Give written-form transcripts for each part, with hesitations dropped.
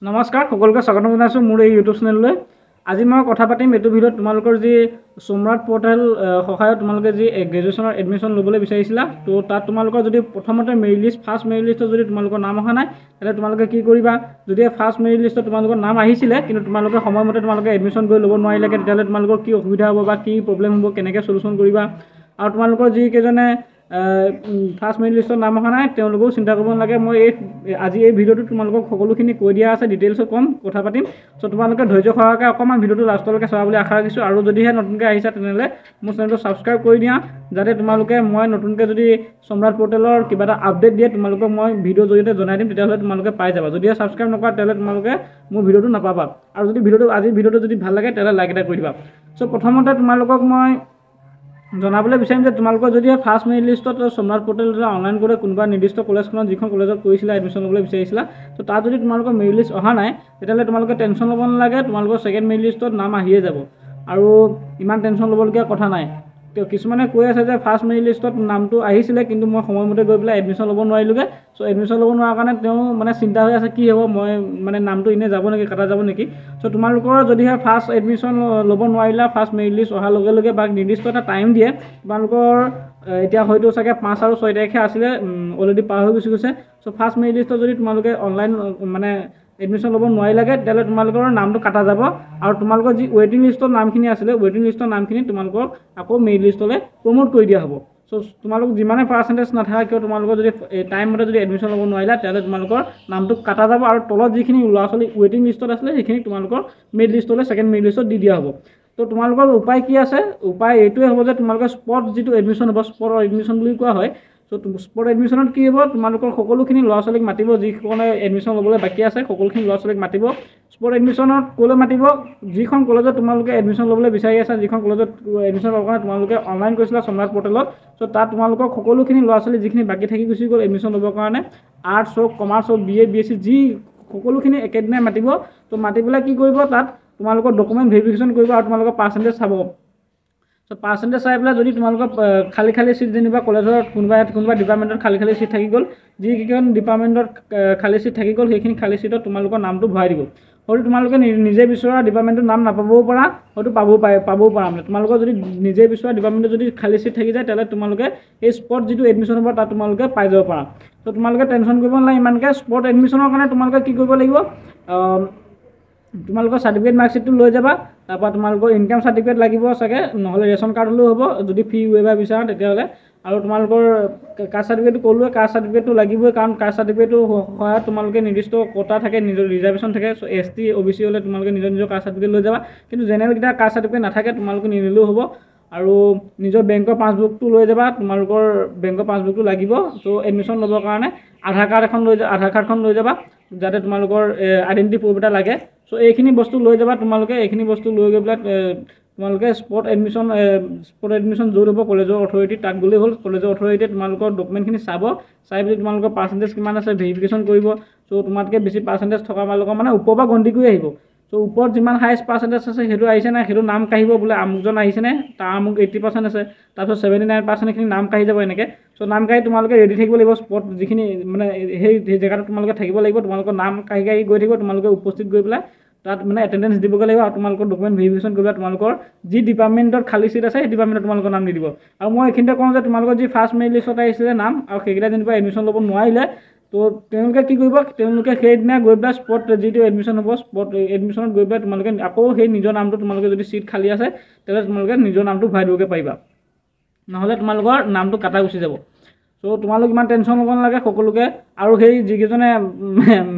নমস্কাৰ সকলোকে স্বাগতম জনাইছোঁ মোৰ এই ইউটিউব চেনেললৈ। আজি মই কথা পাতিম এইটো ভিডিঅ'ত তোমালোকৰ যি সম্ৰাট পৰ্টেল সহায়ত তোমালোকে যি গ্ৰেজুৱেশ্যনৰ এডমিশ্যন ল'বলৈ বিচাৰিছিলা, তো তাত তোমালোকৰ যদি প্ৰথমতে মেৰিট লিষ্ট ফাৰ্ষ্ট মেৰিট লিষ্টত যদি তোমালোকৰ নাম অহা নাই, তেতিয়াহ'লে তোমালোকে কি কৰিবা? যদি ফাৰ্ষ্ট মেৰিট লিষ্টত তোমালোকৰ নাম আহিছিলে কিন্তু তোমালোকে সময়মতে তোমালোকে এডমিশ্যন কৰি ল'ব নোৱাৰিলে, তেতিয়াহ'লে তোমালোকৰ কি অসুবিধা হ'ব বা কি প্ৰব্লেম হ'ব, কেনেকৈ চলিউশ্যন কৰিবা? আৰু তোমালোকৰ যিকেইজনে ফাৰ্ষ্ট মেৰিট লিষ্টত নাম অহা নাই তেওঁলোকেও চিন্তা কৰিব নালাগে। মই আজি এই ভিডিঅ'টোত তোমালোকক সকলোখিনি কৈ দিয়া আছে, ডিটেইলছত ক'ম, কথা পাতিম। চ' তোমালোকে ধৈৰ্য সহকাৰে অকণমান ভিডিঅ'টো লাষ্টলৈকে চাবা বুলি আশা ৰাখিছোঁ। আৰু যদিহে নতুনকৈ আহিছা তেনেহ'লে মোৰ চেনেলটো ছাবস্ক্ৰাইব কৰি দিয়া, যাতে তোমালোকে মই নতুনকৈ যদি সম্ৰাট পৰ্টেলৰ কিবা এটা আপডেট দিয়ে তোমালোকক মই ভিডিঅ'ৰ জৰিয়তে জনাই দিম, তেতিয়াহ'লে তোমালোকে পাই যাবা। যদিহে ছাবস্ক্ৰাইব নকৰা তেতিয়াহ'লে তোমালোকে মোৰ ভিডিঅ'টো নাপাবা। আৰু যদি আজিৰ ভিডিঅ'টো যদি ভাল লাগে তেতিয়াহ'লে লাইক এটা কৰি দিবা। চ' প্ৰথমতে তোমালোকক মই জনাবলৈ বিচাৰিম যে তোমালোকৰ যদি ফাৰ্ষ্ট মেৰিট লিষ্টত সম্ৰাট পৰ্টেল অনলাইন কৰি কোনোবা নিৰ্দিষ্ট কলেজখনত যিখন কলেজত কৰিছিলা এডমিশ্যন ল'বলৈ বিচাৰিছিলা, তো তাত যদি তোমালোকৰ মেৰিট লিষ্ট অহা নাই তেতিয়াহ'লে তোমালোকে টেনশ্যন ল'ব নালাগে, তোমালোকৰ ছেকেণ্ড মেৰিট লিষ্টত নাম আহিয়ে যাব। আৰু ইমান টেনশ্যন ল'বলগীয়া কথা নাই। কিছুমানে কৈ আছে যে ফাৰ্ষ্ট মেৰিট লিষ্টত নামটো আহিছিলে কিন্তু মই সময়মতে গৈ পেলাই এডমিশ্যন ল'ব নোৱাৰিলোগৈ। চ' এডমিশ্যন ল'ব নোৱাৰাৰ কাৰণে তেওঁ মানে চিন্তা হৈ আছে কি হ'ব, মই মানে নামটো এনেই যাব নেকি, কাটা যাব নেকি। চ' তোমালোকৰ যদিহে ফাৰ্ষ্ট এডমিশ্যন ল'ব নোৱাৰিলা, ফাৰ্ষ্ট মেৰিট লিষ্ট অহাৰ লগে লগে বা নিৰ্দিষ্ট এটা টাইম দিয়ে, তোমালোকৰ এতিয়া হয়তো চাগে 5 আৰু 6 তাৰিখে আছিলে, অলৰেডি পাৰ হৈ গুচি গৈছে। চ' ফাৰ্ষ্ট মেৰিট লিষ্টত যদি তোমালোকে অনলাইন মানে এডমিশ্যন ল'ব নোৱাৰিলাগে তেতিয়াহ'লে তোমালোকৰ নামটো কাটা যাব। আৰু তোমালোকৰ যি ৱেইটিং লিষ্টৰ নামখিনি আছিলে, ৱেইটিং লিষ্টৰ নামখিনি তোমালোকক আকৌ মেৰিট লিষ্টলৈ প্ৰমোট কৰি দিয়া হ'ব। চ' তোমালোক যিমানে পাৰ্চেণ্টেজ নাথাকে কিয় তোমালোকৰ যদি টাইম মতে যদি এডমিশ্যন ল'ব নোৱাৰিলা তেতিয়াহ'লে তোমালোকৰ নামটো কাটা যাব। আৰু তলত যিখিনি ল'ৰা ছোৱালী ৱেইটিং লিষ্টত আছিলে সেইখিনি তোমালোকৰ মেৰিট লিষ্টলৈ ছেকেণ্ড মেৰিট লিষ্টত দি দিয়া হ'ব। তো তোমালোকৰ উপায় কি আছে? উপায় এইটোৱে হ'ব যে তোমালোকৰ স্পট যিটো এডমিশ্যন হ'ব, স্পট এডমিশ্যন বুলি কোৱা হয়। চ' স্পট এডমিশ্যনত কি হ'ব, তোমালোকৰ সকলোখিনি ল'ৰা ছোৱালীক মাতিব, যিসকলে এডমিশ্যন ল'বলৈ বাকী আছে সকলোখিনি ল'ৰা ছোৱালীক মাতিব। স্পট এডমিশ্যনত ক'লৈ মাতিব? যিখন কলেজত তোমালোকে এডমিশ্যন ল'বলৈ বিচাৰি আছা, যিখন কলেজত এডমিশ্যন ল'বৰ কাৰণে তোমালোকে অনলাইন কৰিছিলা সম্ৰাট পৰ্টেলত, চ' তাত তোমালোকৰ সকলোখিনি ল'ৰা ছোৱালী যিখিনি বাকী থাকি গুচি গ'ল এডমিশ্যন ল'বৰ কাৰণে, আৰ্টছ হওক, কমাৰ্চ হওক, BA BSc যি সকলোখিনি একেদিনাই মাতিব। ত' মাতি পেলাই কি কৰিব, তাত তোমালোকৰ ডকুমেণ্ট ভেৰিফিকেশ্যন কৰিব আৰু তোমালোকৰ পাৰ্চেণ্টেজ চাব। চ' পাৰ্চেণ্টেজ চাই পেলাই যদি তোমালোকৰ খালী চিট যেনিবা কলেজত কোনোবা ডিপাৰ্টমেণ্টত খালী চিট থাকি গ'ল, যিকেইখন ডিপাৰ্টমেণ্টত খালী চিট থাকি গ'ল সেইখিনি খালী চিটত তোমালোকৰ নামটো ভৰাই দিব। হয়তো তোমালোকে নিজে বিচৰা ডিপাৰ্টমেণ্টৰ নাম নাপাবও পাৰা, হয়তো পাবও পাৰা। মানে তোমালোকৰ যদি নিজে বিচৰা ডিপাৰ্টমেণ্টত যদি খালী চিট থাকি যায় তেতিয়াহ'লে তোমালোকে এই স্পট যিটো এডমিশ্যন হ'ব তাত তোমালোকে পাই যাব পাৰা। ত' তোমালোকে টেনশ্যন কৰিব নালাগে ইমানকৈ। স্পট এডমিশ্যনৰ কাৰণে তোমালোকে কি কৰিব লাগিব, তোমালোকৰ চাৰ্টিফিকেট মাৰ্কশ্বিটটো লৈ যাবা। তাৰপৰা তোমালোকৰ ইনকাম চাৰ্টিফিকেট লাগিব চাগে, নহ'লে ৰেচন কাৰ্ড হ'লেও হ'ব যদি ফি ৱেইভাৰ বিচাৰা তেতিয়াহ'লে। আৰু তোমালোকৰ কাষ্ট চাৰ্টিফিকেটটো ক'লোৱে, কাষ্ট চাৰ্টিফিকেটটো লাগিবই, কাৰণ কাষ্ট চাৰ্টিফিকেটটো সহায়ত তোমালোকে নিৰ্দিষ্ট কোটা থাকে, নিজৰ ৰিজাৰ্ভেশ্যন থাকে। চ' ST OBC হ'লে তোমালোকে নিজৰ কাষ্ট চাৰ্টিফিকেট লৈ যাবা। কিন্তু জেনেৰেলকেইটা কাষ্ট চাৰ্টিফিকেট নাথাকে, তোমালোকে নিনিলেও হ'ব। আৰু নিজৰ বেংকৰ পাছবুকটো লৈ যাবা, তোমালোকৰ বেংকৰ পাছবুকটো লাগিব। চ' এডমিশ্যন ল'বৰ কাৰণে আধাৰ কাৰ্ডখন লৈ যাবা, যাতে তোমালোকৰ আইডেণ্টিটি প্ৰুফ এটা লাগে। চ' এইখিনি বস্তু লৈ যাবা তোমালোকে। এইখিনি বস্তু লৈ গৈ পেলাই তোমালোকে স্পট এডমিশ্যন য'ত হ'ব কলেজৰ অথৰিটি তাত গ'লেই হ'ল। কলেজৰ অথৰিটিয়ে তোমালোকৰ ডকুমেণ্টখিনি চাই পেলাই তোমালোকৰ পাৰ্চেণ্টেজ কিমান আছে ভেৰিফিকেশ্যন কৰিব। চ' তোমাতকৈ বেছি পাৰ্চেণ্টেজ থকা মানুহৰ মানে ওপৰৰ পৰা গন্তি কৰি আহিব। চ' ওপৰত যিমান হাইষ্ট পাৰ্চেণ্টেজ আছে সেইটো আহিছে নাই, সেইটো নাম কাঢ়িব, বোলে আমুকজন আহিছেনে, তাৰ আমুক 80% আছে, তাৰপিছত 79% এইখিনি নাম কাঢ়ি যাব এনেকৈ। চ' নাম কাঢ়ি তোমালোকে ৰেডি থাকিব লাগিব। স্পট যিখিনি মানে সেই জেগাটোত তোমালোকে থাকিব লাগিব। তোমালোকৰ নাম কাঢ়ি গৈ থাকিব, তোমালোকে উপস্থিত গৈ পেলাই তাত মানে এটেণ্ডেঞ্চ দিবগৈ লাগিব। আৰু তোমালোকৰ ডকুমেণ্ট ভেৰিফিকেশ্যন কৰিব, তোমালোকৰ যি ডিপাৰ্টমেণ্টত খালী চিট আছে সেই ডিপাৰ্টমেণ্টত তোমালোকৰ নাম দি দিব। আৰু মই এইখিনিতে কওঁ যে তোমালোকৰ যি ফাৰ্ষ্ট মেৰিট লিষ্টত আহিছিলে নাম আৰু সেইকেইটা যেনিবা এডমিশ্যন ল'ব নোৱাৰিলে, তো তেওঁলোকে কি কৰিব, তেওঁলোকে সেইদিনা গৈ পেলাই স্পট যিটো এডমিশ্যন হ'ব, স্পট এডমিশ্যনত গৈ পেলাই তোমালোকে আকৌ সেই নিজৰ নামটো, তোমালোকে যদি চিট খালী আছে তেতিয়াহ'লে তোমালোকে নিজৰ নামটো ভৰাই দিবগৈ পাৰিবা, নহ'লে তোমালোকৰ নামটো কাটা গুচি যাব। চ' তোমালোক ইমান টেনশ্যন ল'ব নালাগে সকলোকে। আৰু সেই যিকেইজনে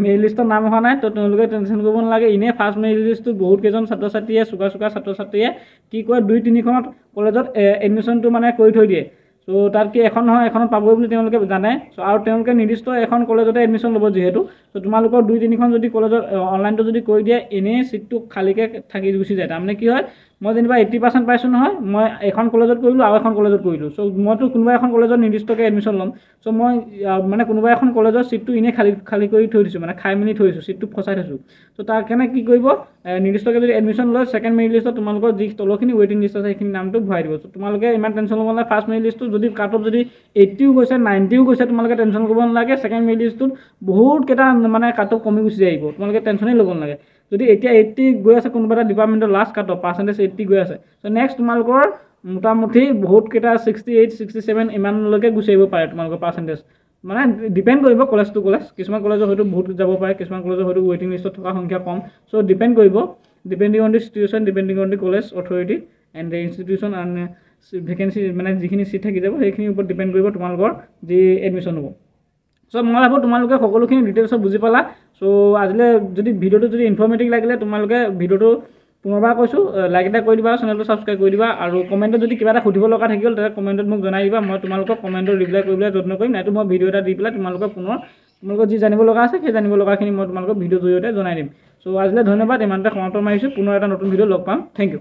মেৰিট লিষ্টত নাম অহা নাই তো তেওঁলোকে টেনশ্যন কৰিব নালাগে। এনেই ফাৰ্ষ্ট মেৰিট লিষ্টটোত বহুত কেইজন ছাত্ৰ ছাত্ৰীয়ে চোকা ছাত্ৰ ছাত্ৰীয়ে কি কৰে, 2-3খনত কলেজত এডমিশ্যনটো মানে কৰি থৈ দিয়ে। চ' তাত কি এখন নহয় এখনত পাবই বুলি তেওঁলোকে জানে। চ' আৰু তেওঁলোকে নিৰ্দিষ্ট এখন কলেজতে এডমিশ্যন ল'ব যিহেতু, চ' তোমালোকৰ 2-3খন যদি কলেজত অনলাইনটো যদি কৰি দিয়ে, এনেই চিটটো খালীকৈ থাকি গুচি যায়। তাৰমানে কি হয়, মই যেনিবা 80% পাইছোঁ নহয়, মই এখন কলেজত কৰিলোঁ আৰু এখন কলেজত কৰিলোঁ। চ' মইতো কোনোবা এখন কলেজত নিৰ্দিষ্টকৈ এডমিশ্যন ল'ম। চ' মই মানে কোনোবা এখন কলেজৰ ছিটটো এনেই খালী কৰি থৈ দিছোঁ, মানে খাই মেলি থৈ দিছোঁ, ছিটটো ফচাই থৈছোঁ। চ' তাৰ কাৰণে কি কৰিব, নিৰ্দিষ্টকৈ যদি এডমিশ্যন লয় ছেকেণ্ড মেৰিট লিষ্টত তোমালোকৰ যি তলৰখিনি ৱেইটিং লিষ্ট আছে সেইখিনি নামটো ভৰাই দিব। চ' তোমালোকে ইমান টেনশ্যন ল'ব নালাগে। ফাৰ্ষ্ট মেৰিট লিষ্টটো যদি কাট অফ যদি 80ও গৈছে 90ও গৈছে তোমালোকে টেনশ্যন কৰিব নালাগে। ছেকেণ্ড মেৰিট লিষ্টটোত বহুত কেইটা মানে কাট অফ কমি গুচি আহিব, তোমালোকে টেনশ্যনেই ল'ব নালাগে। যদি এতিয়া 80 গৈ আছে কোনোবা এটা ডিপাৰ্টমেণ্টৰ লাষ্ট কাট অফ পাৰ্চেণ্টেজ 80 গৈ আছে, চ' নেক্সট তোমালোকৰ মোটামুটি বহুত কেইটা 68 67 ইমানলৈকে গুচি আহিব পাৰে তোমালোকৰ পাৰ্চেণ্টেজ। মানে ডিপেণ্ড কৰিব কলেজ টু কলেজ, কিছুমান কলেজৰ হয়তো বহুত যাব পাৰে, কিছুমান কলেজৰ হয়তো ৱেইটিং লিষ্টত থকা সংখ্যা কম। চ' ডিপেণ্ড কৰিব, depending on the situation, depending on the college authority and the institution and vacancy, মানে যিখিনি চিট থাকি যাব সেইখিনিৰ ওপৰত ডিপেণ্ড কৰিব তোমালোকৰ যি এডমিশ্যন হ'ব। চ' মই ভাবোঁ তোমালোকে সকলোখিনি ডিটেইলছত বুজি পালা। চ' আজিলৈ যদি ভিডিঅ'টো যদি ইনফৰ্মেটিভ লাগিলে তোমালোকে ভিডিঅ'টো পুনৰবাৰ কৈছোঁ লাইক এটা কৰি দিবা, চেনেলটো ছাবস্ক্ৰাইব কৰি দিবা, আৰু কমেণ্টত যদি কিবা এটা সুধিব লগা থাকি গ'ল তেতিয়া কমেণ্টত মোক জনাই দিবা। মই তোমালোকক কমেণ্টত ৰিপ্লাই কৰিবলৈ যত্ন কৰিম, নাইতো মই ভিডিঅ' এটা দি পেলাই তোমালোকৰ যি জানিব লগা আছে সেই জানিব লগাখিনি মই তোমালোকক ভিডিঅ'ৰ জৰিয়তে জনাই দিম। চ' আজিলৈ ধন্যবাদ, ইমানতে সমাপ্ত মাৰিছোঁ। পুনৰ এটা নতুন ভিডিঅ' লগ পাম। Thank U.